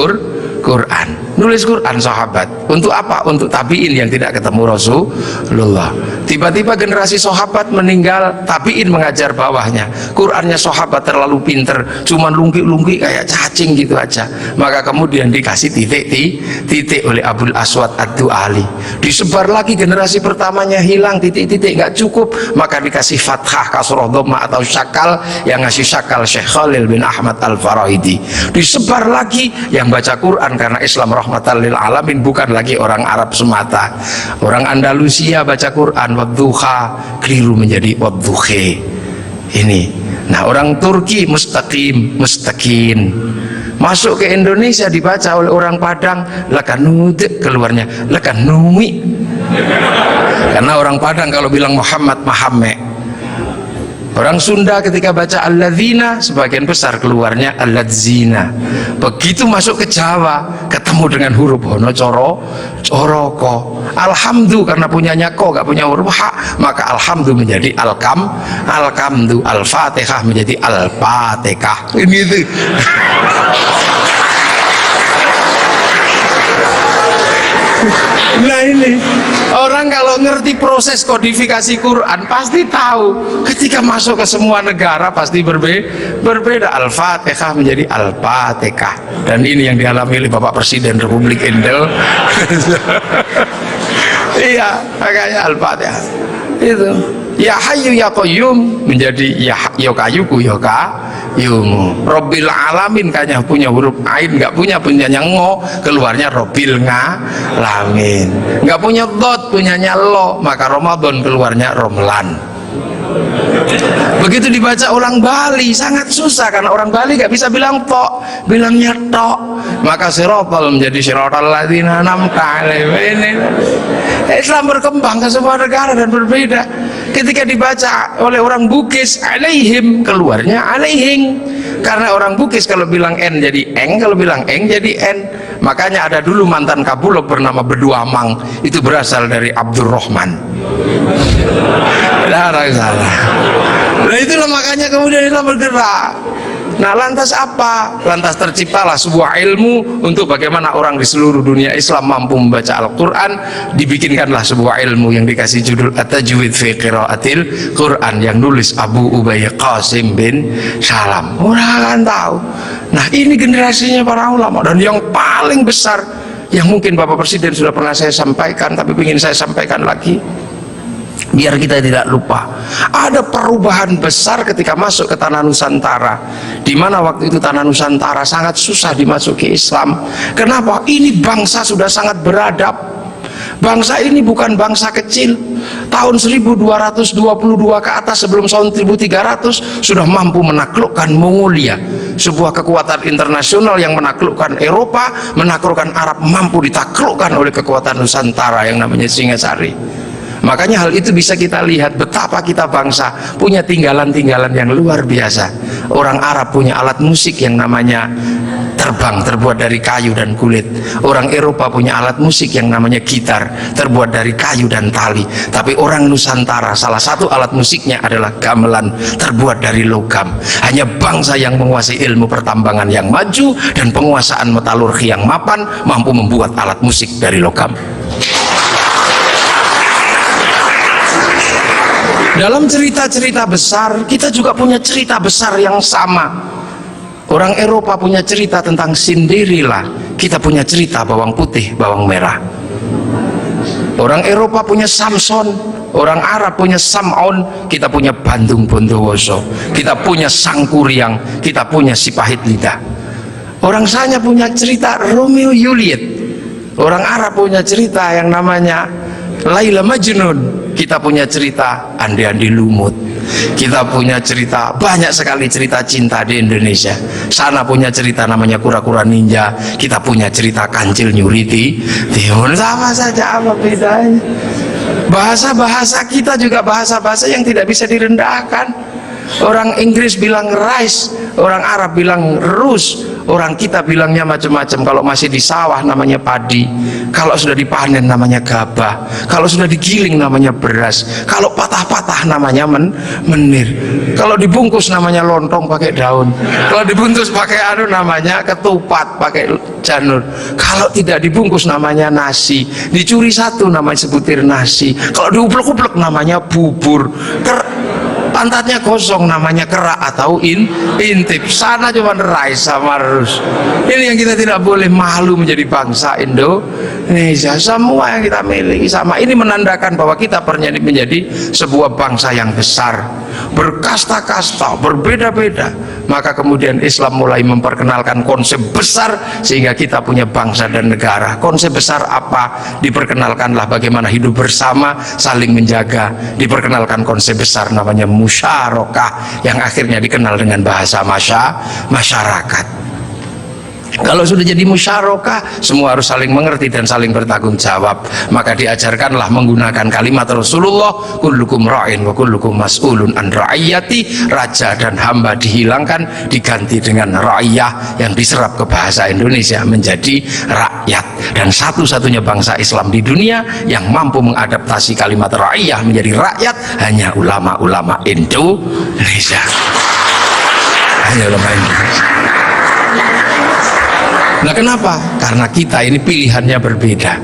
Quran, nulis Quran sahabat. Untuk apa? Untuk tabiin yang tidak ketemu Rasulullah. Tiba-tiba generasi sahabat meninggal, tabiin mengajar bawahnya. Qurannya sahabat terlalu pinter, cuman lungki-lungki kayak cacing gitu aja. Maka kemudian dikasih titik oleh Abul Aswad Ad-Du'ali. Disebar lagi, generasi pertamanya hilang, titik-titik nggak cukup, maka dikasih fathah, kasroh, dhamma atau syakal. Yang ngasih syakal Syekh Khalil bin Ahmad Al-Farahidi. Disebar lagi, yang baca Quran karena Islam rahmatan lil alamin, bukan lagi orang Arab semata. Orang Andalusia baca Quran wadduha, keliru menjadi wadduhe. Ini. Nah, orang Turki mustaqim, mustaqin. Masuk ke Indonesia dibaca oleh orang Padang lakanud, keluarnya lakanumi. Karena orang Padang kalau bilang Muhammad Mahamme. Orang Sunda ketika baca alladzina, sebagian besar keluarnya alladzina. Begitu masuk ke Jawa, ketemu dengan huruf hono coroko. Alhamdu karena punyanya ko, gak punya huruf ha, maka alhamdu menjadi alkamdu, al-fatihah menjadi al-fatihah. Ini itu. Nah, ini orang kalau ngerti proses kodifikasi Quran pasti tahu, ketika masuk ke semua negara pasti berbeda. Al-Fatihah menjadi Al-Fatihah, dan ini yang dialami oleh Bapak Presiden Republik Indonesia. Iya, makanya Al-Fatihah itu. Ya Hayyu Ya Qayyum menjadi Ya Qayyuku Ya Qayyum. Rabbil Alamin kayaknya punya huruf ain, nggak punyanya ngo, keluarnya Rabbil Ngalamin. Nggak punya dot, punyanya lo, maka Ramadan keluarnya Romlan. Begitu dibaca orang Bali sangat susah, karena orang Bali nggak bisa bilang tok, bilangnya tok, maka sirotol menjadi sirotol ladzina an'amta alaihim. Islam berkembang ke semua negara dan berbeda. Ketika dibaca oleh orang Bugis alaihim, keluarnya alaihing. Karena orang Bugis kalau bilang n jadi eng, kalau bilang eng jadi n. Makanya ada dulu mantan Kabulok bernama Beduamang, itu berasal dari Abdurrahman. Nah, itulah makanya kemudian Islam bergerak. Nah, lantas apa? Lantas terciptalah sebuah ilmu untuk bagaimana orang di seluruh dunia Islam mampu membaca Al-Quran. Dibikinkanlah sebuah ilmu yang dikasih judul At-Tajwid fi Qiraatil Quran, yang nulis Abu Ubay Qasim bin Salam. Orang akan tahu. Nah, ini generasinya para ulama, dan yang paling besar yang mungkin Bapak Presiden sudah pernah saya sampaikan, tapi ingin saya sampaikan lagi biar kita tidak lupa. Ada perubahan besar ketika masuk ke tanah Nusantara, di mana waktu itu tanah Nusantara sangat susah dimasuki Islam. Kenapa? Ini bangsa sudah sangat beradab. Bangsa ini bukan bangsa kecil. Tahun 1222 ke atas sebelum tahun 1300 sudah mampu menaklukkan Mongolia. sebuah kekuatan internasional yang menaklukkan Eropa, menaklukkan Arab, mampu ditaklukkan oleh kekuatan Nusantara yang namanya Singasari. Makanya hal itu bisa kita lihat betapa kita bangsa punya tinggalan-tinggalan yang luar biasa. Orang Arab punya alat musik yang namanya terbang, terbuat dari kayu dan kulit. Orang Eropa punya alat musik yang namanya gitar, terbuat dari kayu dan tali. Tapi orang Nusantara salah satu alat musiknya adalah gamelan, terbuat dari logam. Hanya bangsa yang menguasai ilmu pertambangan yang maju dan penguasaan metalurgi yang mapan mampu membuat alat musik dari logam. Dalam cerita-cerita besar, kita juga punya cerita besar yang sama. Orang Eropa punya cerita tentang Cinderella, kita punya cerita bawang putih, bawang merah. Orang Eropa punya Samson, orang Arab punya Sam'on, kita punya Bandung Bondowoso, kita punya Sangkuriang, kita punya si pahit lidah. Orang Sanya punya cerita Romeo Juliet, orang Arab punya cerita yang namanya Laila Majnun, kita punya cerita Andi-Andi Lumut, kita punya cerita, banyak sekali cerita cinta di Indonesia. Sana punya cerita namanya Kura-Kura Ninja, kita punya cerita Kancil Nyuriti. Sama saja, apa bedanya? Bahasa-bahasa kita juga bahasa-bahasa yang tidak bisa direndahkan. Orang Inggris bilang rice, orang Arab bilang rus, orang kita bilangnya macam-macam. Kalau masih di sawah namanya padi, kalau sudah dipanen namanya gabah, kalau sudah digiling namanya beras, kalau patah-patah namanya menir, kalau dibungkus namanya lontong pakai daun, kalau dibungkus pakai namanya ketupat pakai janur, kalau tidak dibungkus namanya nasi, dicuri satu namanya sebutir nasi, kalau diuplek-uplek namanya bubur, pantatnya kosong namanya kerak atau intip. Sana cuma rice sama rus. Ini yang kita tidak boleh, malu menjadi bangsa Indonesia. Semua yang kita miliki sama. Ini menandakan bahwa kita menjadi sebuah bangsa yang besar, berkasta-kasta, berbeda-beda. Maka kemudian Islam mulai memperkenalkan konsep besar sehingga kita punya bangsa dan negara. Konsep besar apa? Diperkenalkanlah bagaimana hidup bersama, saling menjaga. Diperkenalkan konsep besar namanya musyarakah yang akhirnya dikenal dengan bahasa masyarakat. Kalau sudah jadi musyarakah, semua harus saling mengerti dan saling bertanggung jawab. Maka diajarkanlah menggunakan kalimat Rasulullah, kullukum ra'in wa kullukum mas'ulun an ra'iyati. Raja dan hamba dihilangkan, diganti dengan ra'iyah yang diserap ke bahasa Indonesia menjadi rakyat. Dan satu-satunya bangsa Islam di dunia yang mampu mengadaptasi kalimat ra'iyah menjadi rakyat hanya ulama-ulama Indonesia. Hanya ulama Indonesia. Nah, kenapa? Karena kita ini pilihannya berbeda.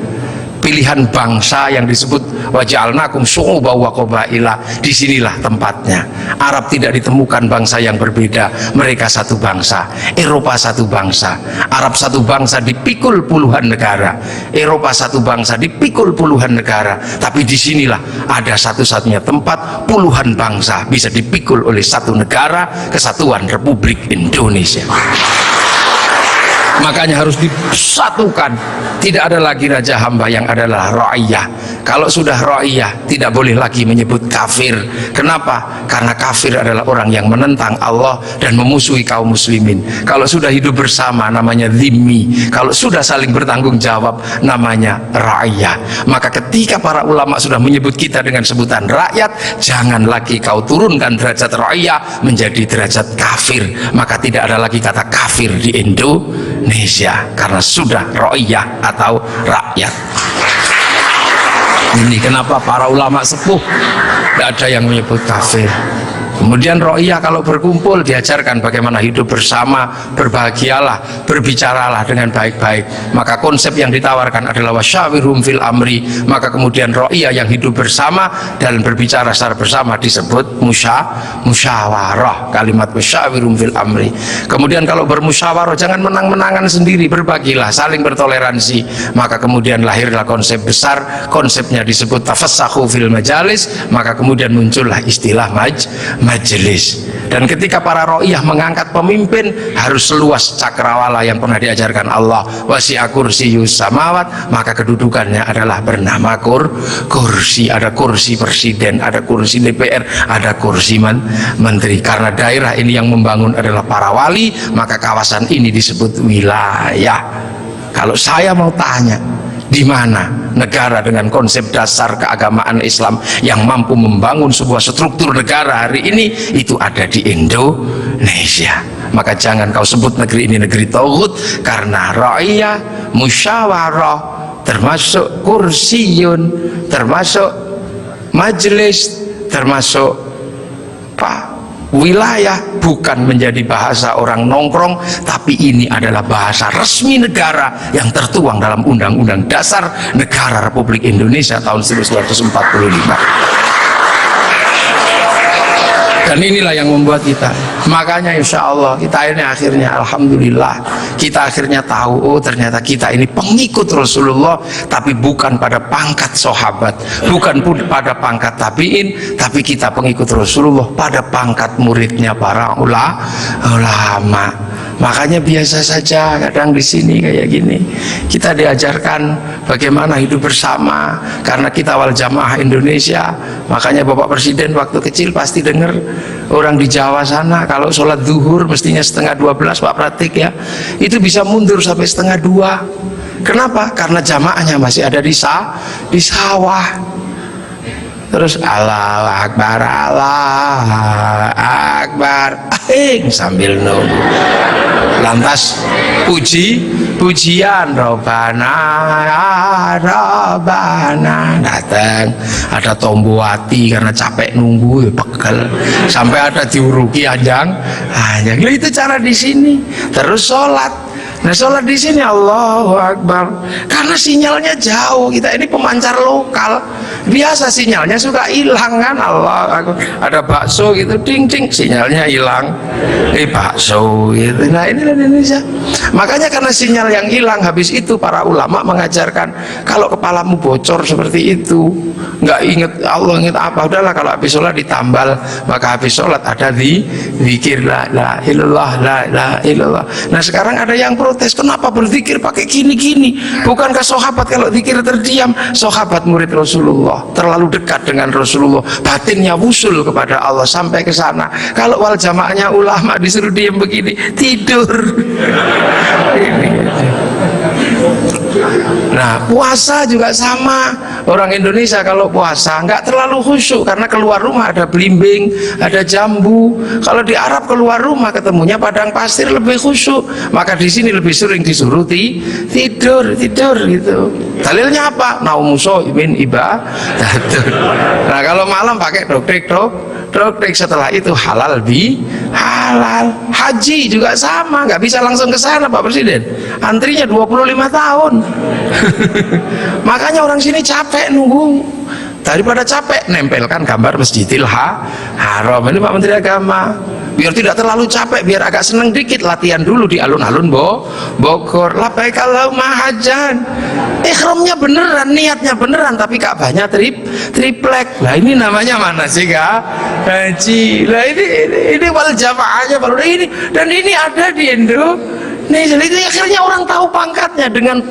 Pilihan bangsa yang disebut waja'alnakum syu'uban wa qabaila, disinilah tempatnya. Arab tidak ditemukan bangsa yang berbeda, mereka satu bangsa. Eropa satu bangsa, Arab satu bangsa dipikul puluhan negara, Eropa satu bangsa dipikul puluhan negara. Tapi disinilah ada satu-satunya tempat puluhan bangsa bisa dipikul oleh satu negara, Kesatuan Republik Indonesia. Makanya harus disatukan. Tidak ada lagi raja hamba yang adalah ra'iyah. Kalau sudah ra'iyah, tidak boleh lagi menyebut kafir. Kenapa? Karena kafir adalah orang yang menentang Allah dan memusuhi kaum muslimin. Kalau sudah hidup bersama namanya dhimmi. Kalau sudah saling bertanggung jawab namanya ra'iyah. Maka ketika para ulama sudah menyebut kita dengan sebutan rakyat, jangan lagi kau turunkan derajat ra'iyah menjadi derajat kafir. Maka tidak ada lagi kata kafir di Indonesia karena sudah ra'iyah atau rakyat. Ini kenapa para ulama sepuh tidak ada yang menyebut kafir. Kemudian ra'iyah kalau berkumpul diajarkan bagaimana hidup bersama, berbahagialah, berbicaralah dengan baik-baik. Maka konsep yang ditawarkan adalah wasyawirhum fil amri. Maka kemudian ra'iyah yang hidup bersama dan berbicara secara bersama disebut musyawarah. Kalimat wasyawirhum fil amri. Kemudian kalau bermusyawarah jangan menang-menangan sendiri, berbagilah, saling bertoleransi. Maka kemudian lahirlah konsep besar, konsepnya disebut tafassahu fil majalis. Maka kemudian muncullah istilah majelis. Dan ketika para ro'iyah mengangkat pemimpin, harus seluas cakrawala yang pernah diajarkan Allah, wasi'a kursiyus samawat, maka kedudukannya adalah bernama kursi. Ada kursi presiden, ada kursi DPR, ada kursi menteri. Karena daerah ini yang membangun adalah para wali, maka kawasan ini disebut wilayah. Kalau saya mau tanya, di mana negara dengan konsep dasar keagamaan Islam yang mampu membangun sebuah struktur negara hari ini, itu ada di Indonesia. Maka jangan kau sebut negeri ini negeri tauhid, karena ra'iyah, musyawarah, termasuk kursiyun, termasuk majelis, termasuk wilayah, bukan menjadi bahasa orang nongkrong, tapi ini adalah bahasa resmi negara yang tertuang dalam Undang-Undang Dasar Negara Republik Indonesia tahun 1945. Dan inilah yang membuat kita, makanya insya Allah kita ini akhirnya, alhamdulillah, kita akhirnya tahu, oh ternyata kita ini pengikut Rasulullah, tapi bukan pada pangkat sahabat, bukan pun pada pangkat tabiin, tapi kita pengikut Rasulullah pada pangkat muridnya para ulama. Makanya biasa saja kadang di sini kayak gini kita diajarkan bagaimana hidup bersama, karena kita wal jamaah Indonesia. Makanya Bapak Presiden waktu kecil pasti dengar orang di Jawa sana kalau sholat zuhur mestinya 11:30, Pak Pratik ya, itu bisa mundur sampai 1:30. Kenapa? Karena jamaahnya masih ada di sawah. Terus Allahu Akbar, Allahu Akbar, sambil nunggu. Lantas pujian Robana datang, ada Tombowati karena capek nunggu, pegel, sampai ada diuruki anjang. Itu cara di sini. Terus sholat. Nah sholat di sini Allahu Akbar, karena sinyalnya jauh, kita ini pemancar lokal, biasa sinyalnya suka hilang kan. Allah Akbar, ada bakso gitu, ding ding, sinyalnya hilang, bakso gitu. Nah inilah Indonesia. Makanya karena sinyal yang hilang, habis itu para ulama mengajarkan kalau kepalamu bocor seperti itu, nggak inget Allah, inget apa, udahlah kalau habis sholat ditambal, maka habis sholat ada zikir la ilaha illallah, la ilaha illallah. Nah sekarang ada yang protes, kenapa berzikir pakai gini-gini? Bukankah sahabat kalau zikir terdiam? Sahabat murid Rasulullah terlalu dekat dengan Rasulullah, batinnya wusul kepada Allah sampai ke sana. Kalau wal jamaahnya ulama disuruh diam begini, tidur. Nah puasa juga sama. Orang Indonesia kalau puasa nggak terlalu khusyuk karena keluar rumah ada belimbing, ada jambu. Kalau di Arab keluar rumah ketemunya padang pasir, lebih khusyuk. Maka di sini lebih sering disuruh tidur gitu. Dalilnya apa? Naumu shaimin ibadatun. Nah kalau malam pakai doktek, setelah itu halal halal. Haji juga sama, nggak bisa langsung ke sana Pak Presiden, antrinya 25 tahun. Makanya orang sini capek nunggu, daripada capek nempelkan gambar Masjidil Haram. Ini Pak Menteri Agama, biar tidak terlalu capek, biar agak seneng dikit, latihan dulu di alun-alun Bogor. Labbaik Allahumma hajjan, ihramnya beneran, niatnya beneran, tapi Ka'bahnya triplek. Lah ini namanya mana sih haji? Lah ini wal jamaahnya baru ini, dan ini ada di Indonesia. Itu akhirnya orang tahu pangkatnya dengan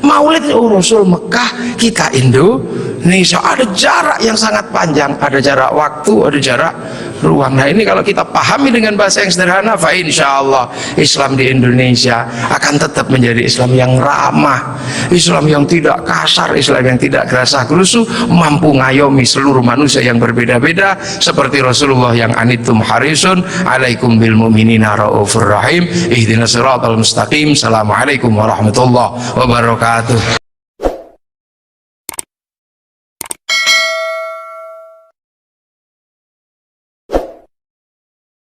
Maulid. Oh Rasul Mekah, kita Indonesia. Ada jarak yang sangat panjang, ada jarak waktu, ada jarak ruang. Nah ini kalau kita pahami dengan bahasa yang sederhana, fa insyaallah Islam di Indonesia akan tetap menjadi Islam yang ramah, Islam yang tidak kasar, Islam yang tidak gerasah gerusu, mampu ngayomi seluruh manusia yang berbeda-beda, seperti Rasulullah yang anittum harisun alaikum bil mu'minina raufur rahim ihdinas siratal mustaqim. Assalamualaikum warahmatullahi wabarakatuh.